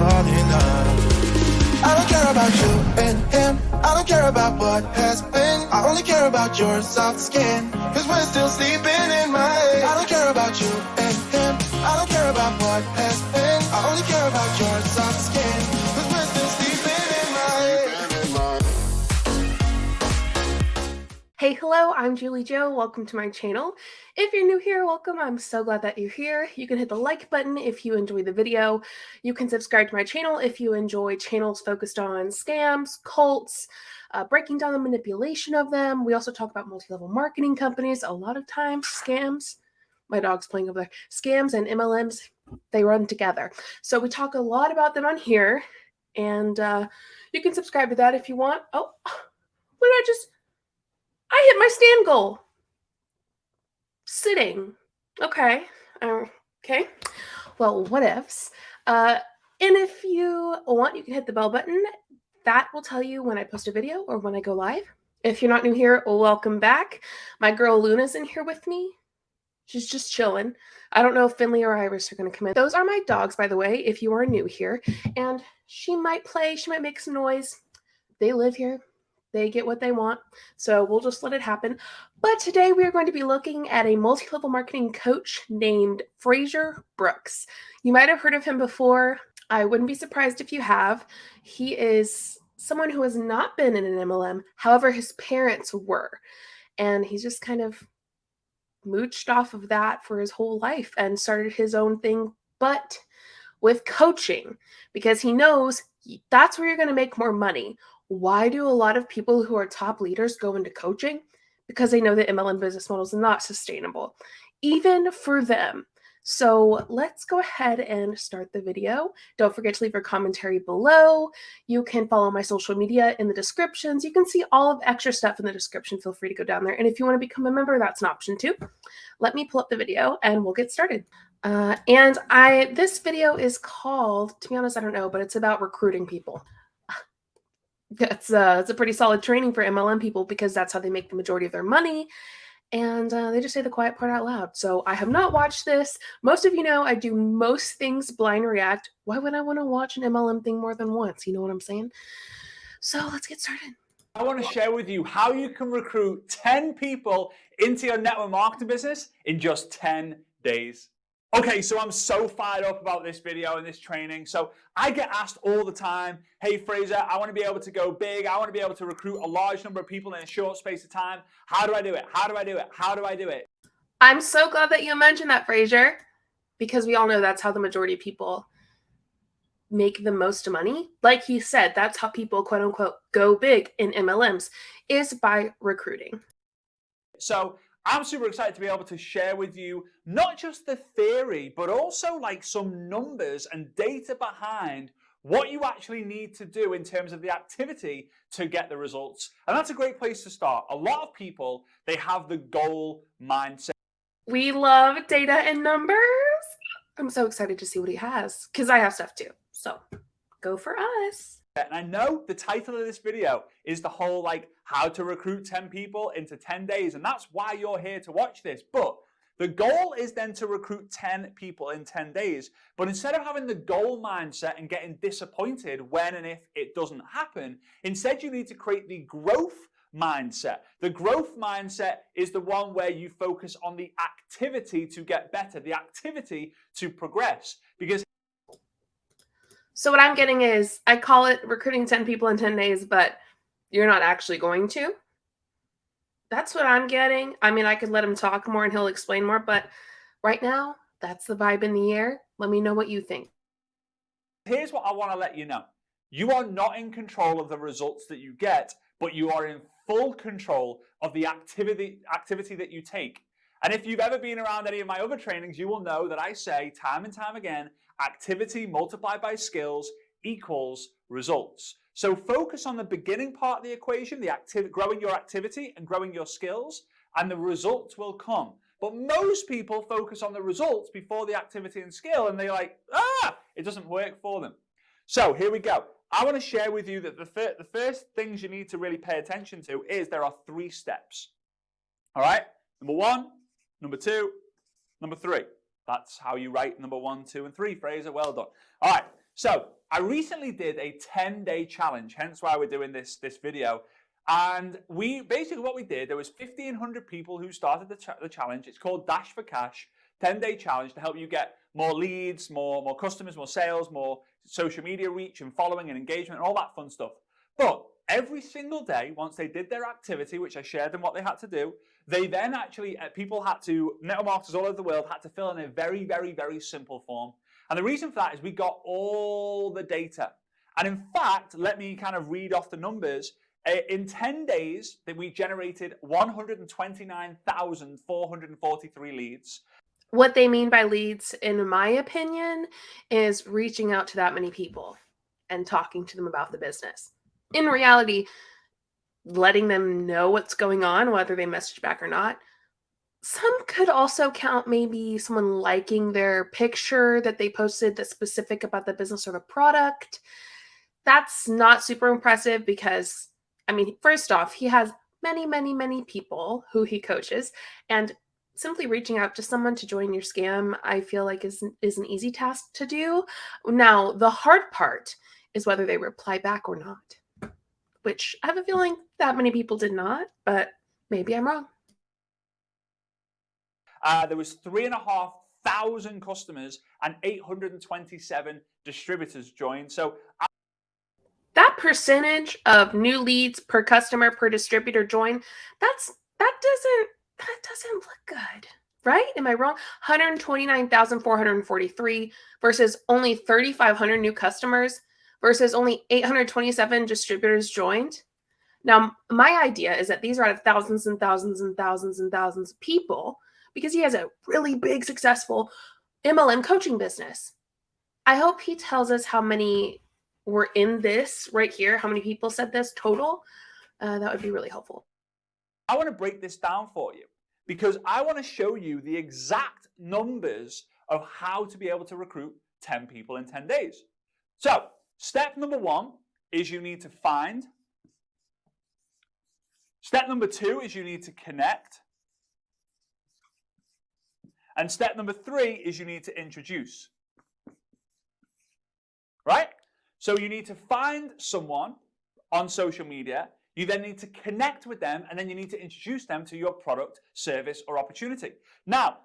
falling love. I don't care about you and him. I don't care about what has been. I only care about your soft skin, cause we're still sleeping in my head. I don't care about you and him. I don't care about what has been. I only care about your soft skin, cause we're still sleeping in my head. Hey, hello, I'm JulieJo. Welcome to my channel. If you're new here, welcome. I'm so glad that you're here. You can hit the like button if you enjoy the video. You can subscribe to my channel if you enjoy channels focused on scams, cults, breaking down the manipulation of them. We also talk about multi-level marketing companies. A lot of times, scams, my dog's playing over there, scams and MLMs, they run together. So we talk a lot about them on here, and you can subscribe to that if you want. Oh, what did I hit my stand goal. Sitting. Okay. Okay. Well, what ifs? And if you want, you can hit the bell button. That will tell you when I post a video or when I go live. If you're not new here, welcome back. My girl Luna's in here with me. She's just chilling. I don't know if Finley or Iris are going to come in. Those are my dogs, by the way, if you are new here. And she might play. She might make some noise. They live here. They get what they want, so we'll just let it happen. But today we are going to be looking at a multi-level marketing coach named Frasier Brooks. You might have heard of him before. I wouldn't be surprised if you have. He is someone who has not been in an MLM. However, his parents were. And he's just kind of mooched off of that for his whole life and started his own thing, but with coaching, because he knows that's where you're going to make more money. Why do a lot of people who are top leaders go into coaching? Because they know that MLM business model is not sustainable, even for them. So let's go ahead and start the video. Don't forget to leave your commentary below. You can follow my social media in the descriptions. You can see all of the extra stuff in the description. Feel free to go down there. And if you want to become a member, that's an option too. Let me pull up the video and we'll get started. This video is called, to be honest, I don't know, but it's about recruiting people. It's a pretty solid training for MLM people because that's how they make the majority of their money. And they just say the quiet part out loud. So I have not watched this. Most of you know I do most things blind react. Why would I want to watch an MLM thing more than once? You know what I'm saying? So let's get started. I want to share with you how you can recruit 10 people into your network marketing business in just 10 days. Okay, so I'm so fired up about this video and this training. So I get asked all the time, hey Fraser, I want to be able to go big. I want to be able to recruit a large number of people in a short space of time. How do I do it? How do I do it? How do I do it? I'm so glad that you mentioned that, Fraser, because we all know that's how the majority of people make the most money. Like he said, that's how people, quote unquote, go big in MLMs, is by recruiting. So I'm super excited to be able to share with you not just the theory, but also like some numbers and data behind what you actually need to do in terms of the activity to get the results. And that's a great place to start. A lot of people, they have the goal mindset. We love data and numbers. I'm so excited to see what he has because I have stuff too. So go for us. And I know the title of this video is the whole like how to recruit 10 people into 10 days. And that's why you're here to watch this. But the goal is then to recruit 10 people in 10 days. But instead of having the goal mindset and getting disappointed when and if it doesn't happen, instead you need to create the growth mindset. The growth mindset is the one where you focus on the activity to get better, the activity to progress. Because so what I'm getting is, I call it recruiting 10 people in 10 days, but you're not actually going to. That's what I'm getting. I mean, I could let him talk more and he'll explain more, but right now, that's the vibe in the air. Let me know what you think. Here's what I want to let you know. You are not in control of the results that you get, but you are in full control of the activity that you take. And if you've ever been around any of my other trainings, you will know that I say time and time again, activity multiplied by skills equals results. So focus on the beginning part of the equation, growing your activity and growing your skills, and the results will come. But most people focus on the results before the activity and skill, and they're like, it doesn't work for them. So here we go. I want to share with you that the first things you need to really pay attention to is there are 3 steps. All right? Number 1, number 2, number 3. That's how you write number 1, 2, and 3, Fraser. Well done. All right. So I recently did a 10-day challenge, hence why we're doing this video. And what we did, there was 1,500 people who started the challenge. It's called Dash for Cash, 10-day challenge to help you get more leads, more customers, more sales, more social media reach and following and engagement and all that fun stuff. But every single day, once they did their activity, which I shared them what they had to do, they then actually, network marketers all over the world had to fill in a very, very, very simple form. And the reason for that is we got all the data. And in fact, let me kind of read off the numbers. In 10 days, we generated 129,443 leads. What they mean by leads, in my opinion, is reaching out to that many people and talking to them about the business. In reality, letting them know what's going on, whether they message back or not. Some could also count maybe someone liking their picture that they posted that's specific about the business or the product. That's not super impressive because, I mean, first off, he has many, many, many people who he coaches, and simply reaching out to someone to join your scam, I feel like is an easy task to do. Now, the hard part is whether they reply back or not, which I have a feeling that many people did not, but maybe I'm wrong. There was 3,500 customers and 827 distributors joined. So that percentage of new leads per customer per distributor join, that doesn't look good, right? Am I wrong? 129,443 versus only 3,500 new customers versus only 827 distributors joined. Now, my idea is that these are out of thousands and thousands and thousands and thousands of people, because he has a really big, successful MLM coaching business. I hope he tells us how many were in this right here, how many people said this total. That would be really helpful. I want to break this down for you because I want to show you the exact numbers of how to be able to recruit 10 people in 10 days. So, step number 1 is you need to find. Step number 2 is you need to connect. And step number 3 is you need to introduce. Right? So you need to find someone on social media, you then need to connect with them, and then you need to introduce them to your product, service, or opportunity. Now,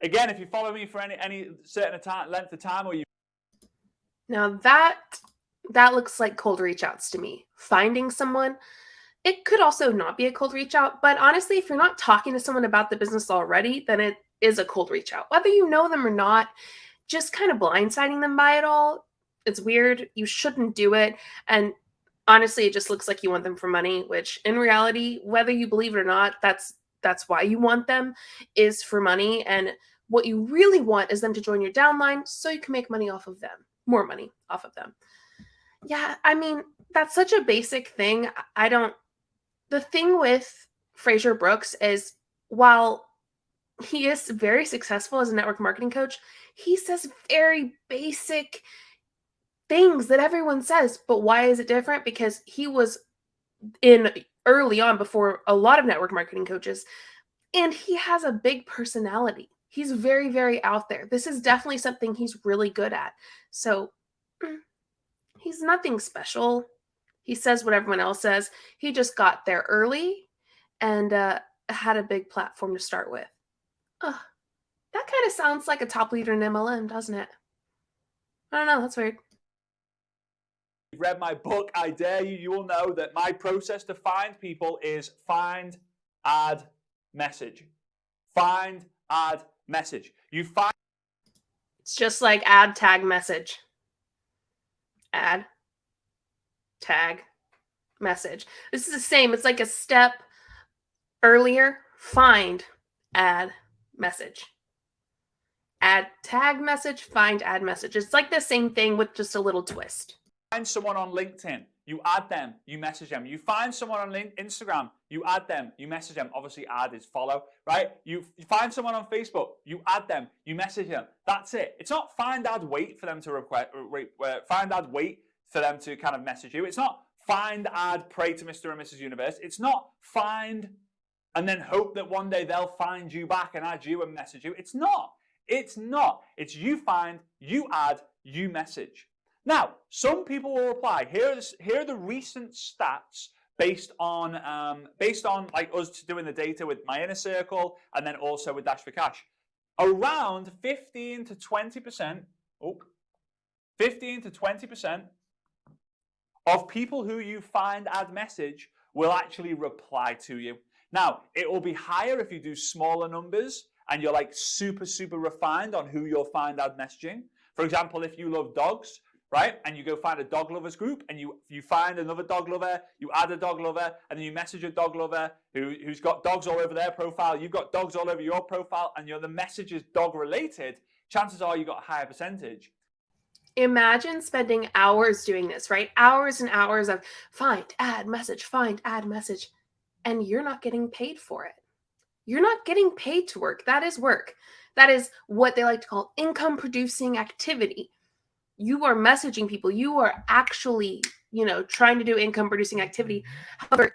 again, if you follow me for any certain length of time, or you... Now that looks like cold reach outs to me. Finding someone, it could also not be a cold reach out, but honestly, if you're not talking to someone about the business already, then it is a cold reach out. Whether you know them or not, just kind of blindsiding them by it all, it's weird. You shouldn't do it. And honestly, it just looks like you want them for money, which in reality, whether you believe it or not, that's why you want them, is for money. And what you really want is them to join your downline so you can make money off of them, more money off of them. Yeah, I mean, that's such a basic thing. The thing with Frasier Brooks is, while he is very successful as a network marketing coach, he says very basic things that everyone says. But why is it different? Because he was in early on before a lot of network marketing coaches, and he has a big personality. He's very, very out there. This is definitely something he's really good at. So he's nothing special. He says what everyone else says. He just got there early and had a big platform to start with. That kind of sounds like a top leader in MLM, doesn't it? I don't know. That's weird. You've read my book, I Dare You. You will know that my process to find people is find, add, message. Find, add, message. You find... It's just like add, tag, message. Add, tag, message. This is the same. It's like a step earlier. Find, add, message. Add, tag, message, find, add, message. It's like the same thing with just a little twist. Find someone on LinkedIn, you add them, you message them. You find someone on Instagram, you add them, you message them. Obviously, add is follow, right? You find someone on Facebook, you add them, you message them. That's it. It's not find, add, wait for them to find, add, wait for them to kind of message you. It's not find, add, pray to Mr. and Mrs. Universe. It's not find and then hope that one day they'll find you back and add you and message you. It's not. It's not. It's you find, you add, you message. Now, some people will reply. Here are the recent stats based on like us doing the data with my inner circle and then also with Dash for Cash. Around 15 to 20%, 15 to 20% of people who you find add message will actually reply to you. Now, it will be higher if you do smaller numbers and you're like super, super refined on who you'll find add messaging. For example, if you love dogs, right, and you go find a dog lovers group and you find another dog lover, you add a dog lover, and then you message a dog lover who's got dogs all over their profile, you've got dogs all over your profile, and the message is dog related, chances are you got a higher percentage. Imagine spending hours doing this, right? Hours and hours of find, add message, and you're not getting paid for it. You're not getting paid to work. That is work. That is what they like to call income producing activity. You are messaging people. You are actually, trying to do income producing activity. However,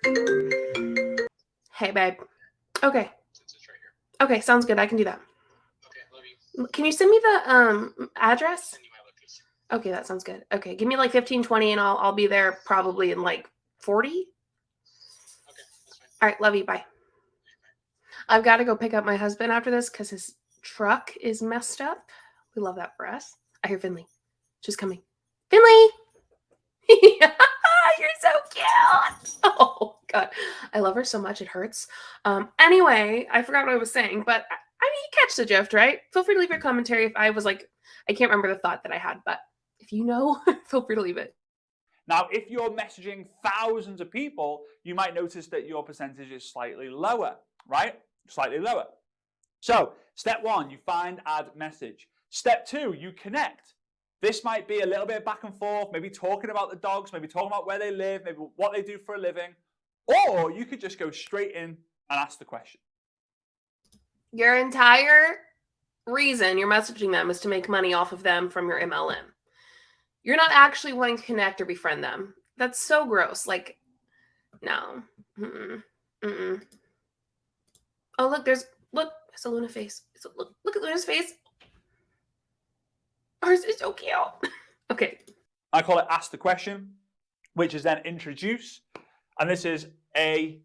hey, babe. Okay. Okay, sounds good. I can do that. Okay, love you. Can you send me the address? Send you my location. Okay, that sounds good. Okay, give me like 15, 20, and I'll be there probably in like 40. Okay, that's fine. All right, love you. Bye. I've got to go pick up my husband after this because his truck is messed up. We love that for us. I hear Finley. She's coming. Finley! You're so cute! Oh, God. I love her so much. It hurts. Anyway, I forgot what I was saying, but I mean, you catch the drift, right? Feel free to leave your commentary if I was like, I can't remember the thought that I had, but if you know, feel free to leave it. Now, if you're messaging thousands of people, you might notice that your percentage is slightly lower, right? Slightly lower. So, step one, you find, add message. Step two, you connect. This might be a little bit back and forth, maybe talking about the dogs, maybe talking about where they live, maybe what they do for a living. Or you could just go straight in and ask the question. Your entire reason you're messaging them is to make money off of them from your MLM. You're not actually wanting to connect or befriend them. That's so gross. Like, no. Oh, look, there's a Luna face. Look at Luna's face. Hers is so cute. Okay. I call it ask the question, which is then introduce. And this is ATQ.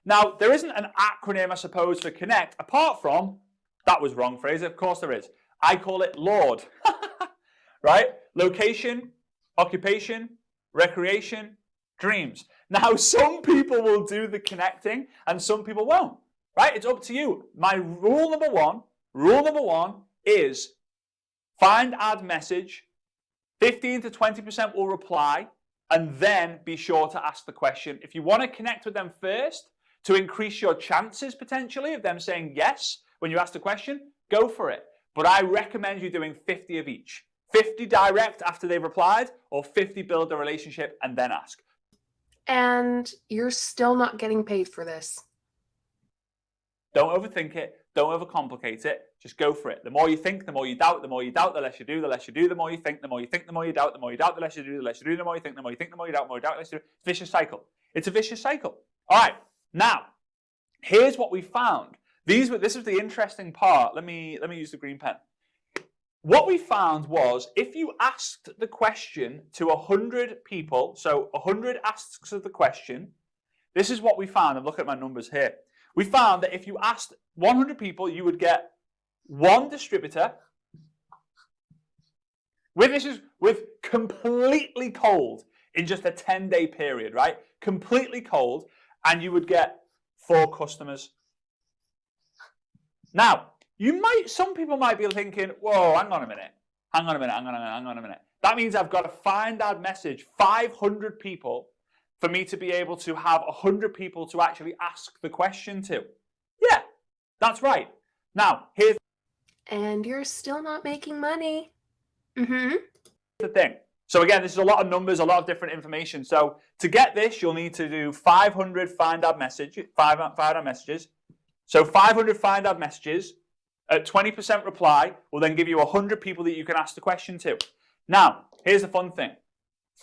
Now, there isn't an acronym, I suppose, for connect, apart from, that was wrong, Frasier. Of course there is. I call it LORD. Right? Location, occupation, recreation, dreams. Now, some people will do the connecting and some people won't. Right? It's up to you. My rule number one is find, add message, 15 to 20% will reply, and then be sure to ask the question. If you want to connect with them first to increase your chances potentially of them saying yes when you ask the question, go for it. But I recommend you doing 50 of each. 50 direct after they've replied, or 50 build a relationship and then ask. And you're still not getting paid for this. Don't overthink it. Don't overcomplicate it. Just go for it. The more you think, the more you doubt. The more you doubt, the less you do. The less you do, the more you think. The more you think, the more you doubt. The more you doubt, the less you do. The less you do, the more you think. The more you think, the more you doubt. The more you doubt, the less you do. It's a vicious cycle. It's a vicious cycle. All right. Now, here's what we found. This was the interesting part. Let me use the green pen. What we found was if you asked the question to 100 people, so 100 asks of the question, this is what we found. And look at my numbers here. We found that if you asked 100 people, you would get one distributor with completely cold in just a 10-day period, right? Completely cold, and you would get 4 customers. Now, some people might be thinking, whoa, hang on a minute. That means I've got to find, add message 500 people for me to be able to have 100 people to actually ask the question to. Yeah, that's right. Now, here's And you're still not making money. the thing. So again, this is a lot of numbers, a lot of different information. So to get this, you'll need to do 500 find, add messages. So 500 find, add messages at 20% reply will then give you 100 people that you can ask the question to. Now, here's the fun thing.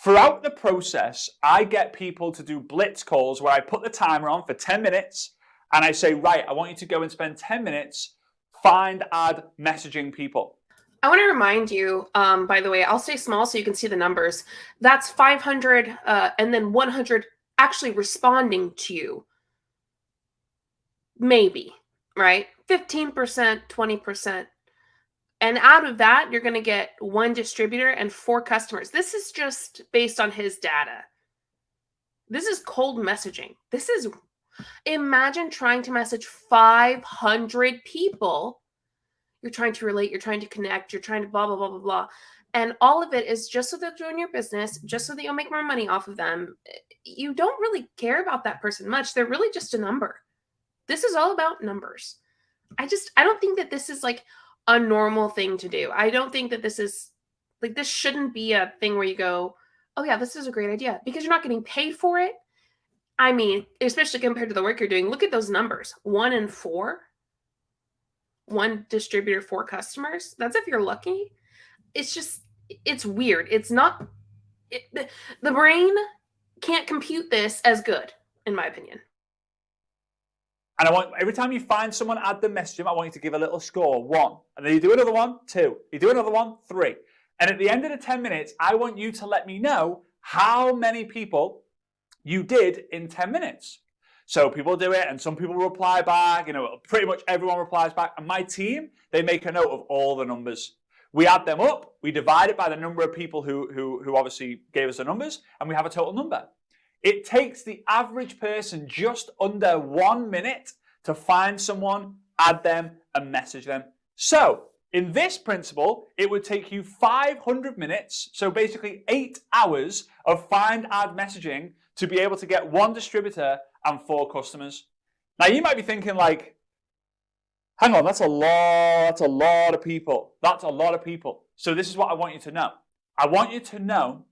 Throughout the process, I get people to do blitz calls where I put the timer on for 10 minutes and I say, right, I want you to go and spend 10 minutes, find, add, messaging people. I want to remind you, by the way, I'll stay small so you can see the numbers. That's 500 and then 100 actually responding to you. Maybe, right? 15%, 20%. And out of that, you're going to get 1 distributor and 4 customers. This is just based on his data. This is cold messaging. This is, imagine trying to message 500 people. You're trying to relate, you're trying to connect, you're trying to blah, blah, blah, blah, blah. And all of it is just so they'll join your business, just so that you'll make more money off of them. You don't really care about that person much. They're really just a number. This is all about numbers. I don't think that this is like a normal thing to do. I don't think that this is like, this shouldn't be a thing where you go, oh yeah, this is a great idea, because you're not getting paid for it. I mean, especially compared to the work you're doing, look at those numbers. 1 in 4, 1 distributor, 4 customers. That's if you're lucky. It's just, it's weird. It's not, the brain can't compute this as good, in my opinion. And I want, every time you find someone, add the message, I want you to give a little score, 1. And then you do another one, 2. You do another one, 3. And at the end of the 10 minutes, I want you to let me know how many people you did in 10 minutes. So people do it and some people reply back, pretty much everyone replies back. And my team, they make a note of all the numbers. We add them up, we divide it by the number of people who obviously gave us the numbers, and we have a total number. It takes the average person just under 1 minute to find someone, add them, and message them. So in this principle, it would take you 500 minutes, so basically 8 hours of find, add messaging to be able to get 1 distributor and 4 customers. Now you might be thinking like, hang on, that's a lot of people. That's a lot of people. So this is what I want you to know. I want you to know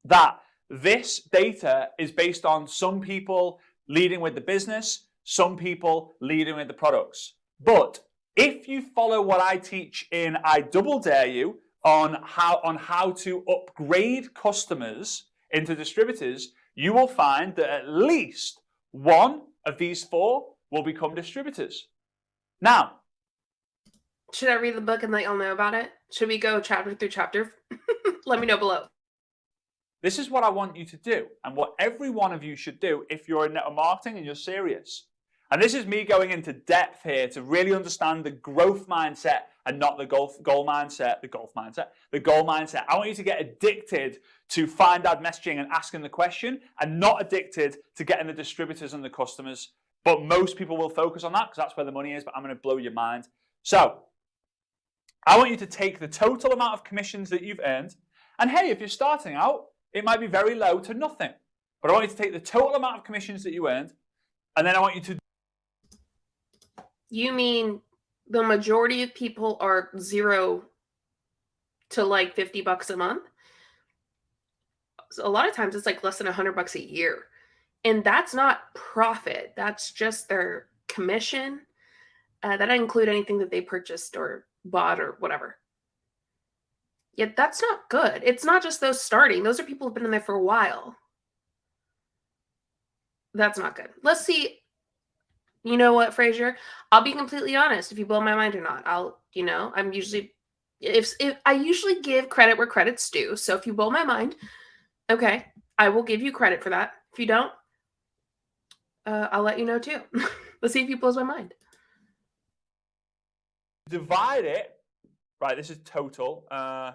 that this data is based on some people leading with the business, some people leading with the products. But if you follow what I teach in I Double Dare You on how to upgrade customers into distributors, you will find that at least 1 of these 4 will become distributors. Now, should I read the book and let y'all know about it? Should we go chapter through chapter? Let me know below. this is what I want you to do, and what every one of you should do if you're in network marketing and you're serious. And this is me going into depth here to really understand the growth mindset and not the goal mindset. The goal mindset. I want you to get addicted to find out messaging and asking the question, and not addicted to getting the distributors and the customers. But most people will focus on that because that's where the money is, but I'm going to blow your mind. So I want you to take the total amount of commissions that you've earned. And hey, if you're starting out, it might be very low to nothing. But I want you to take the total amount of commissions that you earned, and then I want you to... You mean the majority of people are 0 to like $50 a month? So a lot of times it's like less than $100 a year. And that's not profit. That's just their commission. That doesn't include anything that they purchased or bought or whatever. Yet that's not good. It's not just those starting. Those are people who've been in there for a while. That's not good. Let's see. You know what, Frasier? I'll be completely honest if you blow my mind or not. I'm usually, if I usually give credit where credit's due. So if you blow my mind, okay, I will give you credit for that. If you don't, I'll let you know too. Let's see if he blows my mind. divide it. Right, this is total. I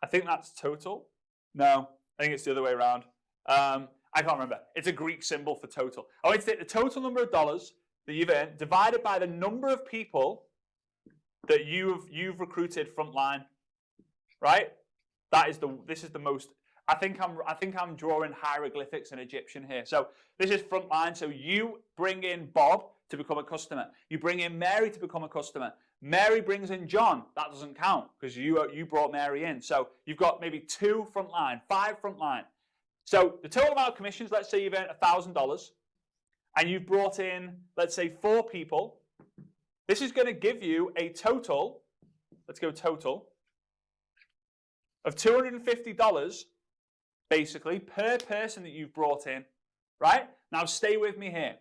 think that's total. No, I think it's the other way around. I can't remember. It's a Greek symbol for total. I want you to take the total number of dollars that you've earned, divided by the number of people that you've recruited frontline. Right? This is the most. I think I'm drawing hieroglyphics in Egyptian here. So this is frontline. So you bring in Bob to become a customer. You bring in Mary to become a customer. Mary brings in John. That doesn't count because you brought Mary in. So you've got maybe 2 frontline, 5 frontline. So the total amount of commissions, let's say you've earned $1,000 and you've brought in, let's say 4 people. This is going to give you a total, let's go total, of $250 basically per person that you've brought in, right? Now stay with me here.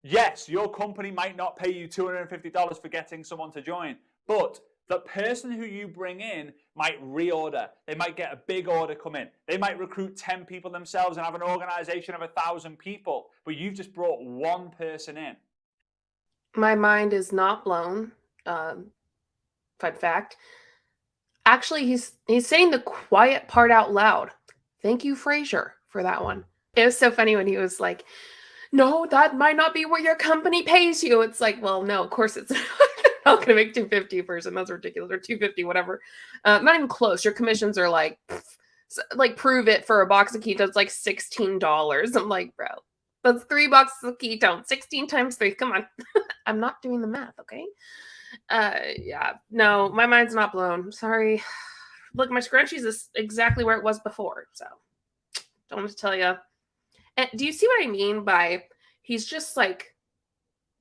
Yes, your company might not pay you $250 for getting someone to join, but the person who you bring in might reorder. They might get a big order come in. They might recruit 10 people themselves and have an organization of 1,000 people, but you've just brought one person in. My mind is not blown. Fun fact. Actually, he's saying the quiet part out loud. Thank you, Frasier, for that one. It was so funny when he was like, no, that might not be what your company pays you. It's like, well, no, of course it's not going to make $250 a person. That's ridiculous. Or $250, whatever. Not even close. Your commissions are like prove it for a box of ketones, like $16. I'm like, bro, that's 3 boxes of ketones. 16 times 3. Come on. I'm not doing the math, okay? Yeah, no, my mind's not blown. Sorry. Look, my scrunchies is exactly where it was before, so don't want to tell you. And do you see what I mean by he's just like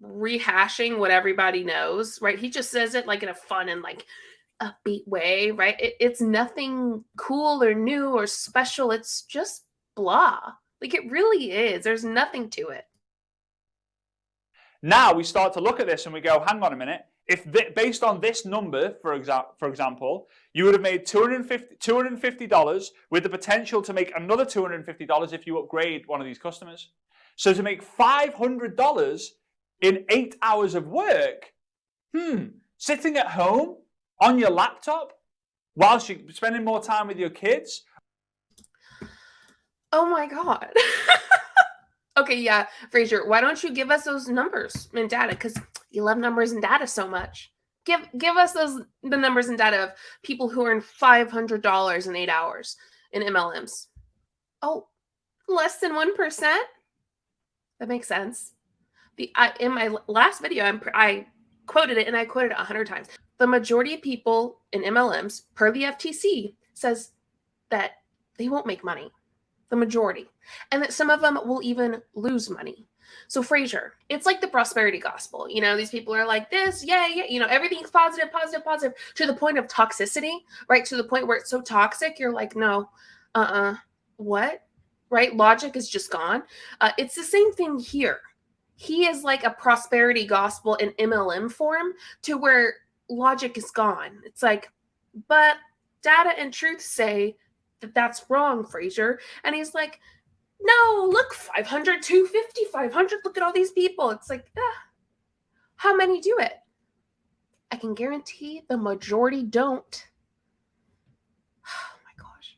rehashing what everybody knows, right? He just says it like in a fun and like upbeat way, right? It's nothing cool or new or special. It's just blah. Like it really is. There's nothing to it. Now we start to look at this and we go, hang on a minute. If based on this number, for example, you would have made $250 with the potential to make another $250 if you upgrade one of these customers. So to make $500 in 8 hours of work, sitting at home on your laptop whilst you're spending more time with your kids. Oh my God. Okay, yeah, Frasier, why don't you give us those numbers and data? Because you love numbers and data so much. Give us the numbers and data of people who earn $500 in 8 hours in MLMs. Oh, less than 1%? That makes sense. In my last video, I quoted it, and I quoted it 100 times. The majority of people in MLMs, per the FTC, says that they won't make money. The majority. And that some of them will even lose money. So Frasier, it's like the prosperity gospel. You know, these people are like this, yeah, you know, everything's positive, to the point of toxicity, right? To the point where it's so toxic, you're like, no, what? Right? Logic is just gone. It's the same thing here. He is like a prosperity gospel in MLM form to where logic is gone. It's like, but data and truth say that's wrong, Frasier. And he's like, no, look, 500, 250, 500, look at all these people. It's like, how many do it? I can guarantee the majority don't. Oh my gosh.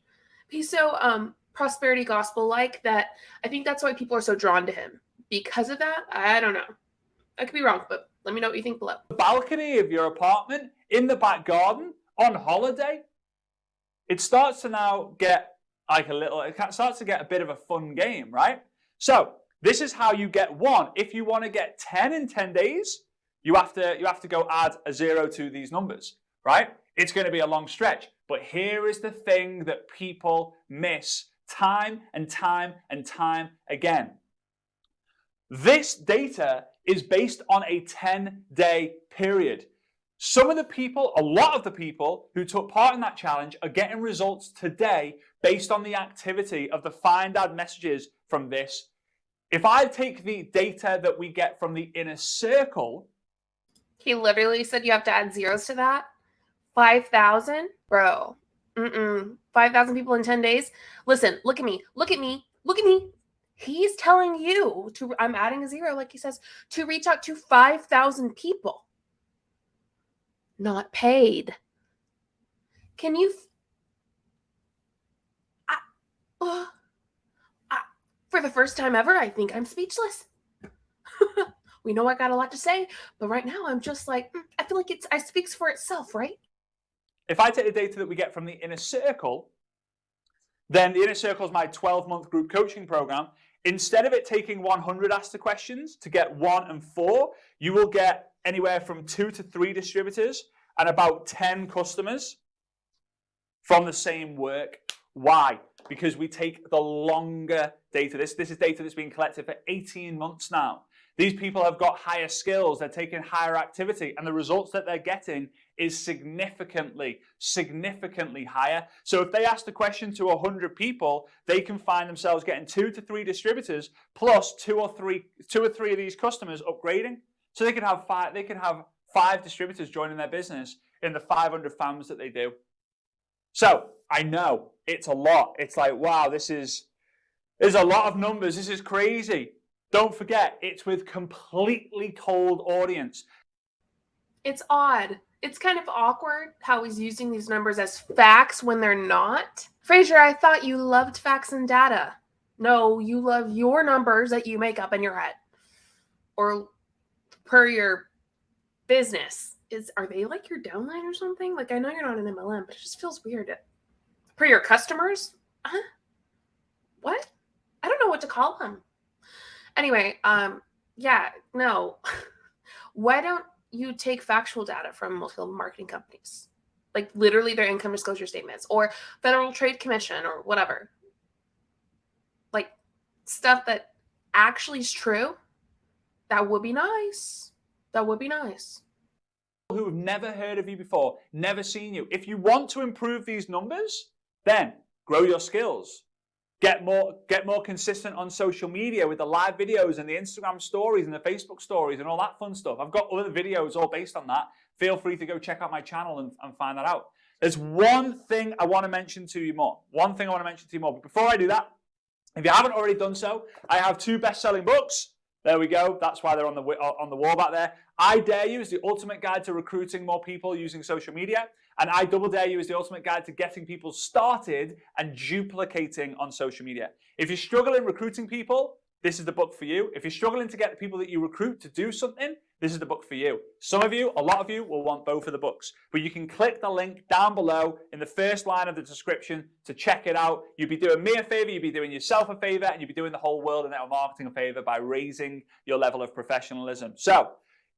He's so prosperity gospel like that. I think that's why people are so drawn to him. Because of that, I don't know. I could be wrong, but let me know what you think below. The balcony of your apartment, in the back garden, on holiday, it starts to now get like it starts to get a bit of a fun game, right? So this is how you get 1. If you want to get 10 in 10 days, you have to go add a 0 to these numbers, right? It's going to be a long stretch. But here is the thing that people miss time and time and time again. This data is based on a 10-day period. Some of the people, a lot of the people who took part in that challenge are getting results today based on the activity of the find ad messages from this. If I take the data that we get from the inner circle. He literally said you have to add zeros to that? 5,000? Bro. 5,000 people in 10 days? Listen, look at me. He's telling you to, I'm adding a 0, like he says, to reach out to 5,000 people. Not paid. Can you... for the first time ever, I think I'm speechless. We know I got a lot to say, but right now I'm just like, I feel like it speaks for itself, right? If I take the data that we get from the inner circle, then the inner circle is my 12-month group coaching program. Instead of it taking 100 ask the questions to get 1 and 4, you will get anywhere from 2 to 3 distributors and about 10 customers from the same work. Why? Because we take the longer data. This is data that's been collected for 18 months now. These people have got higher skills, they're taking higher activity, and the results that they're getting is significantly higher. So if they ask the question to 100 people, they can find themselves getting 2 to 3 distributors plus 2 or 3 of these customers upgrading. So they could have 5 distributors joining their business in the 500 fams that they do. So I know it's a lot. It's like, wow, there's a lot of numbers. This is crazy. Don't forget, it's with completely cold audience. It's odd. It's kind of awkward how he's using these numbers as facts when they're not. Frasier, I thought you loved facts and data. No, you love your numbers that you make up in your head. Or per your business. Are they like your downline or something? Like, I know you're not an MLM, but it just feels weird. Per your customers? Huh? What? I don't know what to call them. Anyway, yeah, no. Why don't you take factual data from multiple marketing companies? Like literally their income disclosure statements or Federal Trade Commission or whatever. Like stuff that actually is true. That would be nice. That would be nice. Who have never heard of you before, never seen you. If you want to improve these numbers, then grow your skills. Get more consistent on social media with the live videos and the Instagram stories and the Facebook stories and all that fun stuff. I've got other videos all based on that. Feel free to go check out my channel and find that out. There's one thing I want to mention to you more. But before I do that, if you haven't already done so, I have 2 best-selling books. There we go. That's why they're on the wall back there. I Dare You is the ultimate guide to recruiting more people using social media. And I Double Dare You is the ultimate guide to getting people started and duplicating on social media. If you're struggling recruiting people, this is the book for you. If you're struggling to get the people that you recruit to do something, this is the book for you. Some of you, a lot of you, will want both of the books. But you can click the link down below in the first line of the description to check it out. You'd be doing me a favor, you'd be doing yourself a favor, and you'd be doing the whole world of network marketing a favor by raising your level of professionalism. So,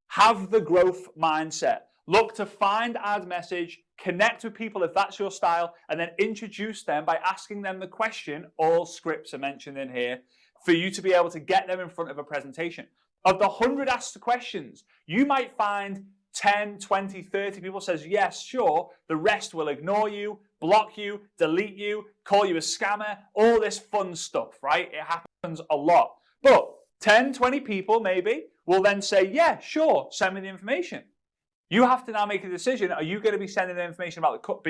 have the growth mindset. Look to find ad message, connect with people if that's your style, and then introduce them by asking them the question. All scripts are mentioned in here for you to be able to get them in front of a presentation. Of the 100 asked questions, you might find 10, 20, 30 people says, yes, sure. The rest will ignore you, block you, delete you, call you a scammer, all this fun stuff, right? It happens a lot. But 10, 20 people maybe will then say, yeah, sure, send me the information. You have to now make a decision. Are you going to be sending them information about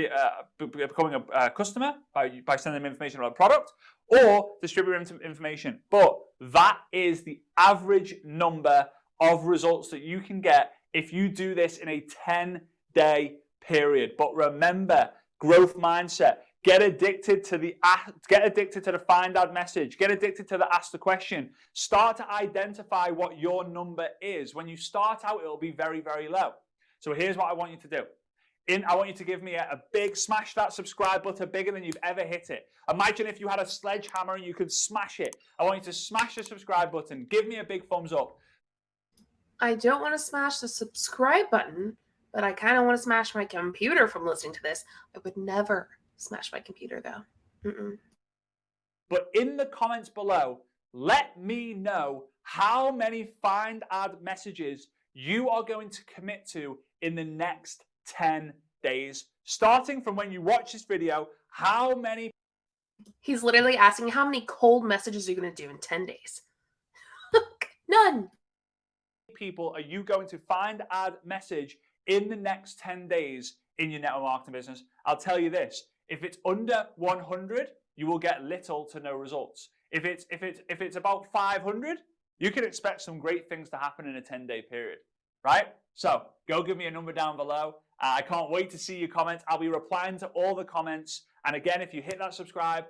becoming a customer by sending them information about a product or distributing information? But that is the average number of results that you can get if you do this in a 10-day period. But remember, growth mindset. Get addicted to the find ad message. Get addicted to the ask the question. Start to identify what your number is. When you start out, it'll be very, very low. So here's what I want you to do. I want you to give me a big smash that subscribe button bigger than you've ever hit it. Imagine if you had a sledgehammer and you could smash it. I want you to smash the subscribe button. Give me a big thumbs up. I don't want to smash the subscribe button, but I kind of want to smash my computer from listening to this. I would never smash my computer though. But in the comments below, let me know how many find ad messages you are going to commit to in the next 10 days. Starting from when you watch this video, how many... He's literally asking how many cold messages are you going to do in 10 days? None. People are you going to find ad message in the next 10 days in your network marketing business? I'll tell you this. If it's under 100, you will get little to no results. If it's about 500, you can expect some great things to happen in a 10-day period, right? So go give me a number down below. I can't wait to see your comments. I'll be replying to all the comments. And again, if you hit that subscribe,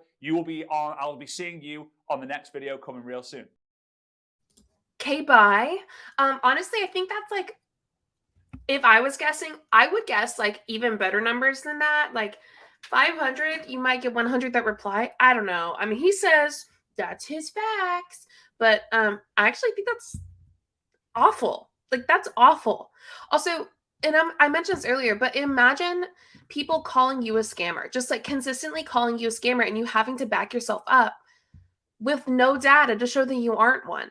I'll be seeing you on the next video coming real soon. Okay, bye. Honestly, I think that's like, if I was guessing, I would guess like even better numbers than that. Like 500, you might get 100 that reply. I don't know. I mean, he says that's his facts, but I actually think that's awful. Like, that's awful. Also, and I mentioned this earlier, but imagine people calling you a scammer, just like consistently calling you a scammer and you having to back yourself up with no data to show that you aren't one.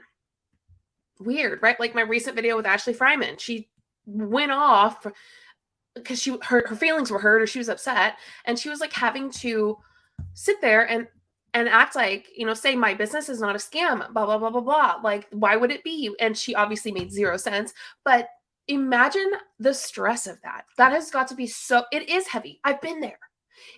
Weird, right? Like my recent video with Ashley Fryman, she went off because her feelings were hurt or she was upset, and she was like having to sit there and act like, you know, say my business is not a scam, blah, blah, blah, blah, blah. Like, why would it be? And she obviously made zero sense, but imagine the stress of that. That has got to be so, it is heavy. I've been there.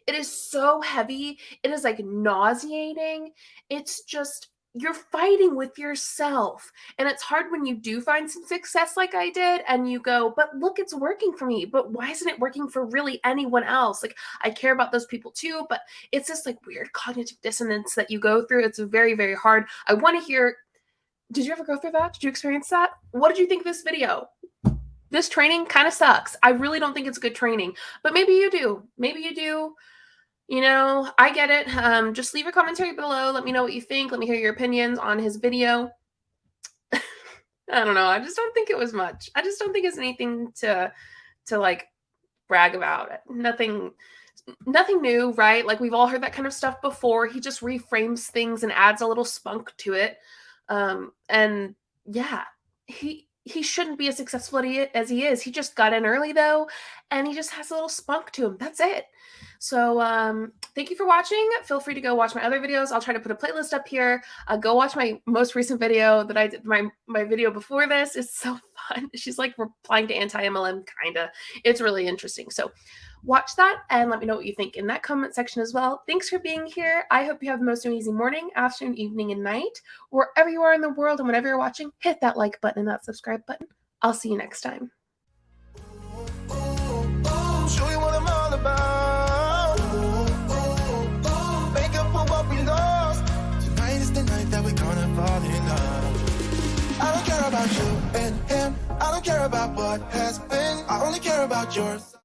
It is so heavy. It is like nauseating. It's just, you're fighting with yourself. And it's hard when you do find some success like I did and you go, but look, it's working for me. But why isn't it working for really anyone else? Like, I care about those people too, but it's this like weird cognitive dissonance that you go through. It's very, very hard. I want to hear, did you ever go through that? Did you experience that? What did you think of this video? This training kind of sucks. I really don't think it's good training, but maybe you do. Maybe you do. You know, I get it. Just leave a commentary below. Let me know what you think. Let me hear your opinions on his video. I don't know. I just don't think it was much. I just don't think it's anything to like brag about. Nothing new, right? Like, we've all heard that kind of stuff before. He just reframes things and adds a little spunk to it. And yeah, he shouldn't be as successful as he is. He just got in early though, and he just has a little spunk to him. That's it. So thank you for watching. Feel free to go watch my other videos. I'll try to put a playlist up here. Go watch my most recent video that I did, my video before this. It's so fun. She's like replying to anti-MLM, kinda. It's really interesting. So watch that and let me know what you think in that comment section as well. Thanks for being here. I hope you have the most amazing morning, afternoon, evening, and night. Wherever you are in the world and whenever you're watching, hit that like button and that subscribe button. I'll see you next time. Show you what I'm all about. Make up for what we lost. Tonight is the night that we're gonna fall in love. I don't care about you and him. I don't care about what has been. I only care about yours.